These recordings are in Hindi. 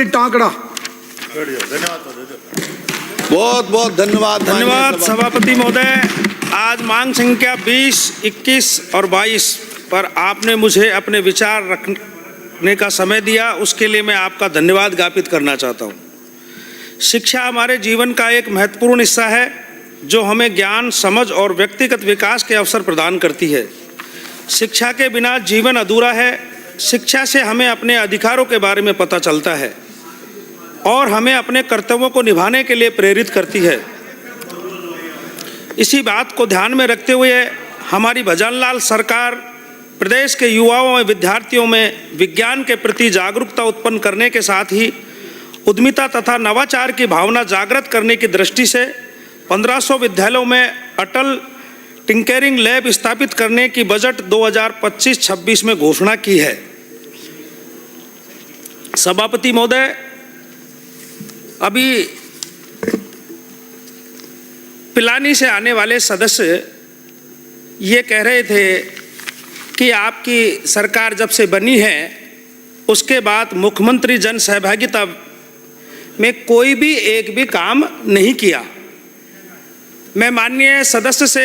जी टांकड़ा। बहुत बहुत धन्यवाद। धन्यवाद सभापति महोदय। आज मांग संख्या 20, 21 और 22 पर आपने मुझे अपने विचार रखने का समय दिया, उसके लिए मैं आपका धन्यवाद ज्ञापित करना चाहता हूँ। शिक्षा हमारे जीवन का एक महत्वपूर्ण हिस्सा है जो हमें ज्ञान, समझ और व्यक्तिगत विकास के अवसर प्रदान करती है। शिक्षा के बिना जीवन अधूरा है। शिक्षा से हमें अपने अधिकारों के बारे में पता चलता है और हमें अपने कर्तव्यों को निभाने के लिए प्रेरित करती है। इसी बात को ध्यान में रखते हुए हमारी भजनलाल सरकार प्रदेश के युवाओं और विद्यार्थियों में विज्ञान के प्रति जागरूकता उत्पन्न करने के साथ ही उद्यमिता तथा नवाचार की भावना जागृत करने की दृष्टि से 1500 विद्यालयों में अटल टिंकरिंग लैब स्थापित करने की बजट 2025-26 में घोषणा की है। सभापति महोदय, अभी पिलानी से आने वाले सदस्य ये कह रहे थे कि आपकी सरकार जब से बनी है उसके बाद मुख्यमंत्री जन सहभागिता में कोई भी एक भी काम नहीं किया। मैं माननीय सदस्य से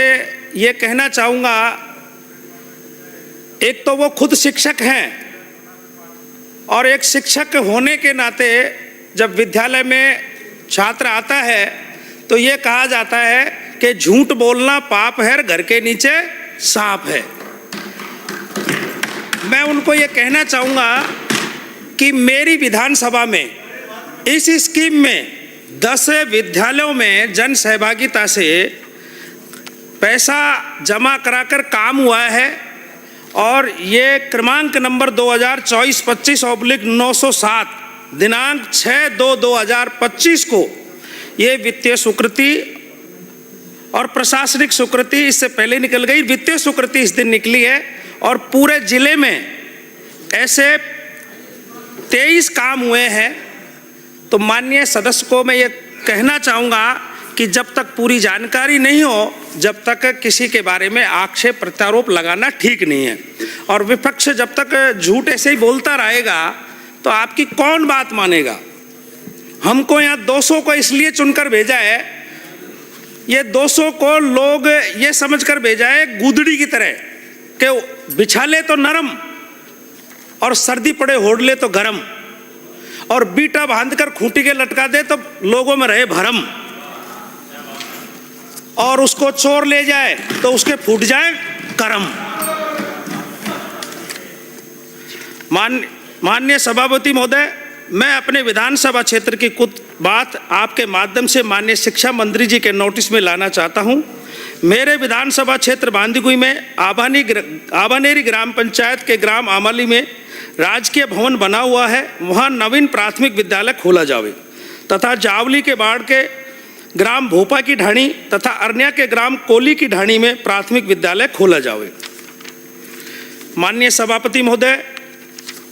ये कहना चाहूँगा, एक तो वो खुद शिक्षक हैं और एक शिक्षक होने के नाते जब विद्यालय में छात्र आता है तो ये कहा जाता है कि झूठ बोलना पाप है, घर के नीचे सांप है। मैं उनको ये कहना चाहूँगा कि मेरी विधानसभा में इस स्कीम में 10 विद्यालयों में जन सहभागिता से पैसा जमा कराकर काम हुआ है और ये क्रमांक नंबर 2024-25/907 दिनांक 6/2/2025 को ये वित्तीय स्वीकृति और प्रशासनिक स्वीकृति इससे पहले निकल गई, वित्तीय स्वीकृति इस दिन निकली है और पूरे जिले में ऐसे 23 काम हुए हैं। तो माननीय सदस्य को मैं ये कहना चाहूँगा कि जब तक पूरी जानकारी नहीं हो, जब तक किसी के बारे में आक्षेप प्रत्यारोप लगाना ठीक नहीं है। और विपक्ष जब तक झूठ ऐसे ही बोलता रहेगा तो आपकी कौन बात मानेगा। हमको यहाँ 200 को इसलिए चुनकर भेजा है, ये 200 को लोग ये समझकर भेजा है गुदड़ी की तरह कि बिछा ले तो नरम और सर्दी पड़े होड़ ले तो गरम, और बीटा बांधकर खूंटी के लटका दे तो लोगों में रहे भरम, और उसको चोर ले जाए तो उसके फूट जाए करम। माननीय सभापति महोदय, मैं अपने विधानसभा क्षेत्र की कुछ बात आपके माध्यम से माननीय शिक्षा मंत्री जी के नोटिस में लाना चाहता हूं। मेरे विधानसभा क्षेत्र बांदीकुई में आबानेरी ग्राम पंचायत के ग्राम आमली में राजकीय भवन बना हुआ है, वहां नवीन प्राथमिक विद्यालय खोला जावे तथा जावली के बाढ़ के ग्राम भोपा की ढाणी तथा अरनिया के ग्राम कोली की ढाणी में प्राथमिक विद्यालय खोला जावे। माननीय सभापति महोदय,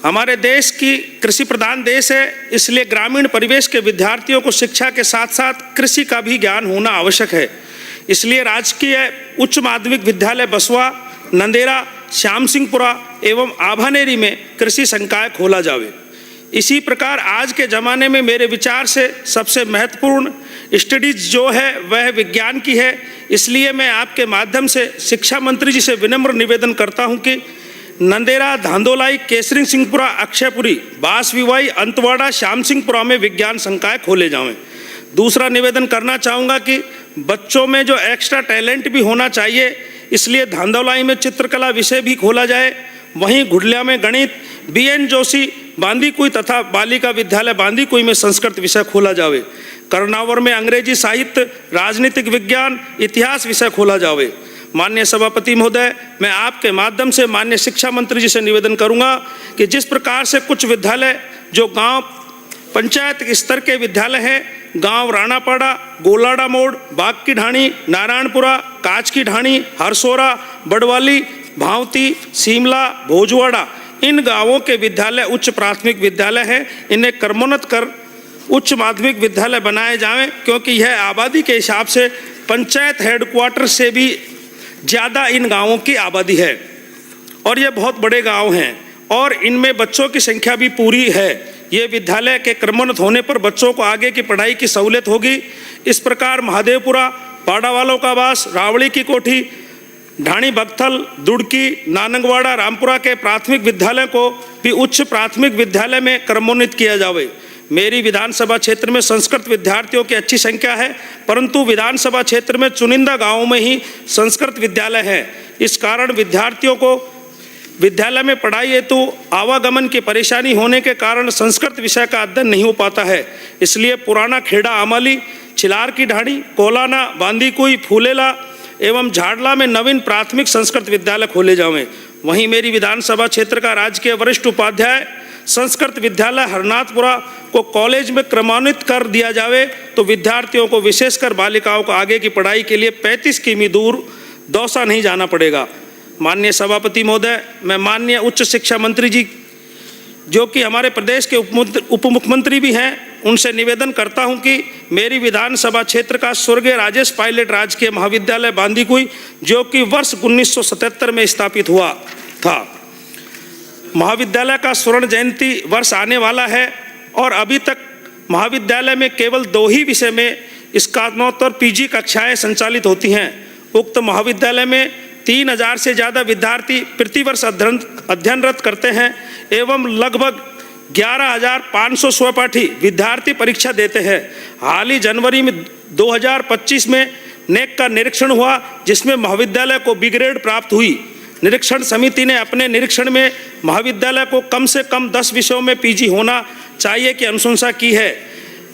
हमारे देश की कृषि प्रधान देश है, इसलिए ग्रामीण परिवेश के विद्यार्थियों को शिक्षा के साथ साथ कृषि का भी ज्ञान होना आवश्यक है। इसलिए राजकीय उच्च माध्यमिक विद्यालय बसवा, नंदेरा, श्याम सिंहपुरा एवं आभानेरी में कृषि संकाय खोला जावे। इसी प्रकार आज के ज़माने में मेरे विचार से सबसे महत्वपूर्ण स्टडीज जो है वह विज्ञान की है। इसलिए मैं आपके माध्यम से शिक्षा मंत्री जी से विनम्र निवेदन करता हूं कि नंदेरा, धांधोलाई, केसरी सिंहपुरा, अक्षयपुरी, बांसविवाई, अंतवाड़ा, श्याम सिंहपुरा में विज्ञान संकाय खोले जावें। दूसरा निवेदन करना चाहूँगा कि बच्चों में जो एक्स्ट्रा टैलेंट भी होना चाहिए, इसलिए धांधोलाई में चित्रकला विषय भी खोला जाए। वहीं घुड़लिया में गणित, BN जोशी बांदीकुई तथा बालिका विद्यालय बांदीकुई में संस्कृत विषय खोला जावे। कर्नावर में अंग्रेजी साहित्य, राजनीतिक विज्ञान, इतिहास विषय खोला जावे। माननीय सभापति महोदय, मैं आपके माध्यम से माननीय शिक्षा मंत्री जी से निवेदन करूंगा कि जिस प्रकार से कुछ विद्यालय जो गांव पंचायत स्तर के विद्यालय हैं, गांव राणापाड़ा, गोलाडा मोड़, बाग की ढाणी, नारायणपुरा, काच की ढाणी, हरसोरा, बड़वाली, भावती, सीमला, भोजवाड़ा, इन गांवों के विद्यालय उच्च प्राथमिक विद्यालय हैं। इन्हें क्रमोन्नत कर उच्च माध्यमिक विद्यालय बनाए जाएं, क्योंकि यह आबादी के हिसाब से पंचायत हेडक्वार्टर से भी ज़्यादा इन गांवों की आबादी है और ये बहुत बड़े गांव हैं और इनमें बच्चों की संख्या भी पूरी है। ये विद्यालय के क्रमोन्नत होने पर बच्चों को आगे की पढ़ाई की सहूलियत होगी। इस प्रकार महादेवपुरा, पाड़ावालों का वास, रावड़ी की कोठी, ढाणी बगथल, दुड़की, नानंगवाड़ा, रामपुरा के प्राथमिक विद्यालय को भी उच्च प्राथमिक विद्यालय में क्रमोन्नत किया जावे। मेरी विधानसभा क्षेत्र में संस्कृत विद्यार्थियों की अच्छी संख्या है, परंतु विधानसभा क्षेत्र में चुनिंदा गांवों में ही संस्कृत विद्यालय है। इस कारण विद्यार्थियों को विद्यालय में पढ़ाई हेतु आवागमन की परेशानी होने के कारण संस्कृत विषय का अध्ययन नहीं हो पाता है। इसलिए पुराना खेड़ा आमाली, छिलार की ढाणी, कोलाना, बांदीकुई, फूलेला एवं झाड़ला में नवीन प्राथमिक संस्कृत विद्यालय खोले जावें। वहीं मेरी विधानसभा क्षेत्र का राजकीय वरिष्ठ उपाध्याय संस्कृत विद्यालय हरनाथपुरा को कॉलेज में क्रमान्वित कर दिया जावे, तो विद्यार्थियों को विशेषकर बालिकाओं को आगे की पढ़ाई के लिए 35 किमी दूर दौसा नहीं जाना पड़ेगा। माननीय सभापति महोदय, मैं माननीय उच्च शिक्षा मंत्री जी, जो कि हमारे प्रदेश के उप मुख्यमंत्री भी हैं, उनसे निवेदन करता हूं कि मेरी विधानसभा क्षेत्र का स्वर्गीय राजेश पायलट राजकीय महाविद्यालय बांदीकुई, जो कि वर्ष 1977 में स्थापित हुआ था, महाविद्यालय का स्वर्ण जयंती वर्ष आने वाला है और अभी तक महाविद्यालय में केवल 2 ही विषय में स्नातकोत्तर पीजी कक्षाएं संचालित होती हैं। उक्त महाविद्यालय में 3000 से ज़्यादा विद्यार्थी प्रतिवर्ष अध्ययनरत करते हैं एवं लगभग 11,500 सहपाठी विद्यार्थी परीक्षा देते हैं। हाल ही जनवरी में 2025 में नेक का निरीक्षण हुआ, जिसमें महाविद्यालय को बी ग्रेड प्राप्त हुई। निरीक्षण समिति ने अपने निरीक्षण में महाविद्यालय को कम से कम 10 विषयों में पीजी होना चाहिए की अनुशंसा की है।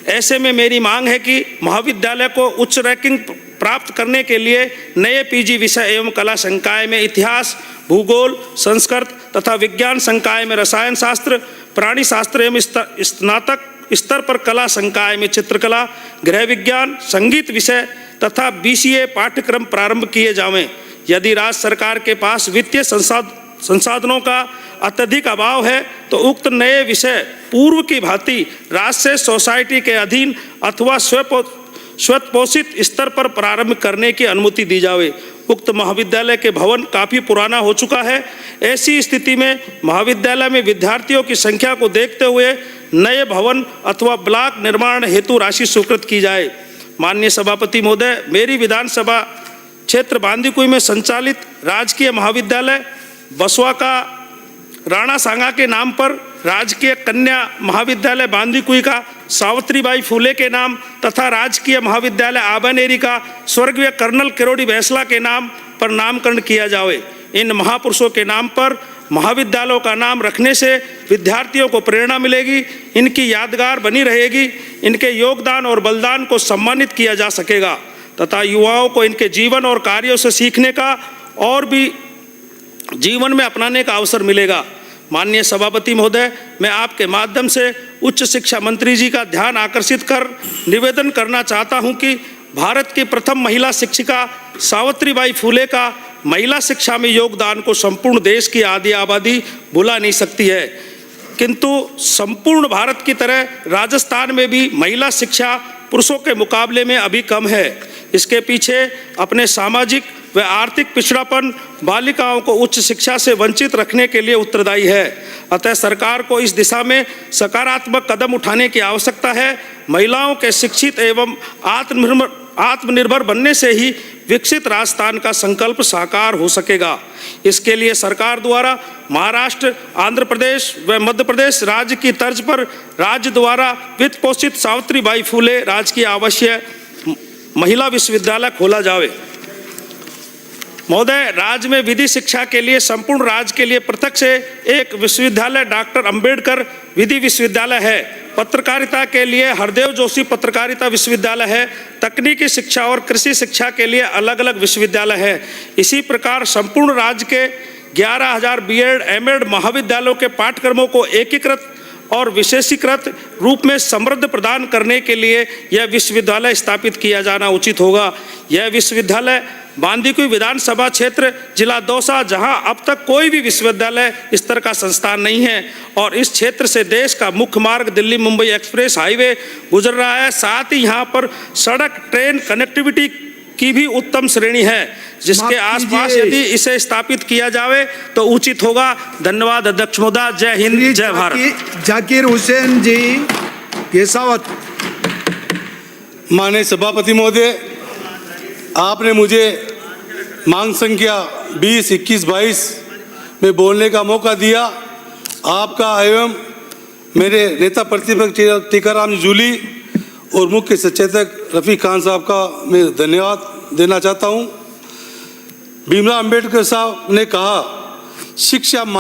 ऐसे में मेरी मांग है कि महाविद्यालय को उच्च रैंकिंग प्राप्त करने के लिए नए पीजी विषय एवं कला संकाय में इतिहास, भूगोल, संस्कृत तथा विज्ञान संकाय में रसायन शास्त्र, प्राणी शास्त्र एवं स्नातक स्तर पर कला संकाय में चित्रकला, गृह विज्ञान, संगीत विषय तथा BCA पाठ्यक्रम प्रारंभ किए जावें। यदि राज्य सरकार के पास वित्तीय संसाधनों का अत्यधिक अभाव है, तो उक्त नए विषय पूर्व की भांति राष्ट्रीय सोसाइटी के अधीन अथवा स्वपोषित स्तर पर प्रारंभ करने की अनुमति दी जावे। उक्त महाविद्यालय के भवन काफ़ी पुराना हो चुका है। ऐसी स्थिति में महाविद्यालय में विद्यार्थियों की संख्या को देखते हुए नए भवन अथवा ब्लॉक निर्माण हेतु राशि स्वीकृत की जाए। माननीय सभापति महोदय, मेरी विधानसभा क्षेत्र बांदीकुई में संचालित राजकीय महाविद्यालय बसवा का राणा सांगा के नाम पर, राजकीय कन्या महाविद्यालय बांदीकुई का सावित्रीबाई फूले के नाम तथा राजकीय महाविद्यालय आबानेरी का स्वर्गीय कर्नल किरोड़ी बैसला के नाम पर नामकरण किया जावे। इन महापुरुषों के नाम पर महाविद्यालयों का नाम रखने से विद्यार्थियों को प्रेरणा मिलेगी, इनकी यादगार बनी रहेगी, इनके योगदान और बलिदान को सम्मानित किया जा सकेगा तथा युवाओं को इनके जीवन और कार्यों से सीखने का और भी जीवन में अपनाने का अवसर मिलेगा। माननीय सभापति महोदय, मैं आपके माध्यम से उच्च शिक्षा मंत्री जी का ध्यान आकर्षित कर निवेदन करना चाहता हूं कि भारत की प्रथम महिला शिक्षिका सावित्रीबाई फूले का महिला शिक्षा में योगदान को संपूर्ण देश की आधी आबादी भुला नहीं सकती है, किंतु संपूर्ण भारत की तरह राजस्थान में भी महिला शिक्षा पुरुषों के मुकाबले में अभी कम है। इसके पीछे अपने सामाजिक व आर्थिक पिछड़ापन बालिकाओं को उच्च शिक्षा से वंचित रखने के लिए उत्तरदायी है। अतः सरकार को इस दिशा में सकारात्मक कदम उठाने की आवश्यकता है। महिलाओं के शिक्षित एवं आत्मनिर्भर बनने से ही विकसित राजस्थान का संकल्प साकार हो सकेगा। इसके लिए सरकार द्वारा महाराष्ट्र, आंध्र प्रदेश व मध्य प्रदेश राज्य की तर्ज पर राज्य द्वारा वित्त पोषित सावित्रीबाई फूले राजकीय आवासीय महिला विश्वविद्यालय खोला जावे। महोदय, राज्य में विधि शिक्षा के लिए संपूर्ण राज्य के लिए पृथक से एक विश्वविद्यालय डॉक्टर अंबेडकर विधि विश्वविद्यालय है। पत्रकारिता के लिए हरदेव जोशी पत्रकारिता विश्वविद्यालय है। तकनीकी शिक्षा और कृषि शिक्षा के लिए अलग अलग विश्वविद्यालय है। इसी प्रकार संपूर्ण राज्य के 11,000 B.Ed, M.Ed महाविद्यालयों के पाठ्यक्रमों को एकीकृत और विशेषीकृत रूप में समृद्ध प्रदान करने के लिए यह विश्वविद्यालय स्थापित किया जाना उचित होगा। यह विश्वविद्यालय बांदीकुई विधानसभा क्षेत्र जिला दौसा, जहां अब तक कोई भी विश्वविद्यालय स्तर का संस्थान नहीं है और इस क्षेत्र से देश का मुख्य मार्ग दिल्ली मुंबई एक्सप्रेस हाईवे गुजर रहा है। साथ ही यहां पर सड़क ट्रेन कनेक्टिविटी की भी उत्तम श्रेणी है, जिसके आसपास यदि इसे स्थापित किया जाए तो उचित होगा। धन्यवाद अध्यक्ष महोदय। जय हिंद, जय भारत। जाकिर हुसैन जी केसावत। माननीय सभापति महोदय, आपने मुझे मांग संख्या 20, 21, 22 में बोलने का मौका दिया। आपका एवं मेरे नेता प्रतिपक्ष टीकाराम जूली और मुख्य सचेतक रफ़ीक खान साहब का मैं धन्यवाद देना चाहता हूं। भीमराव अंबेडकर साहब ने कहा, शिक्षा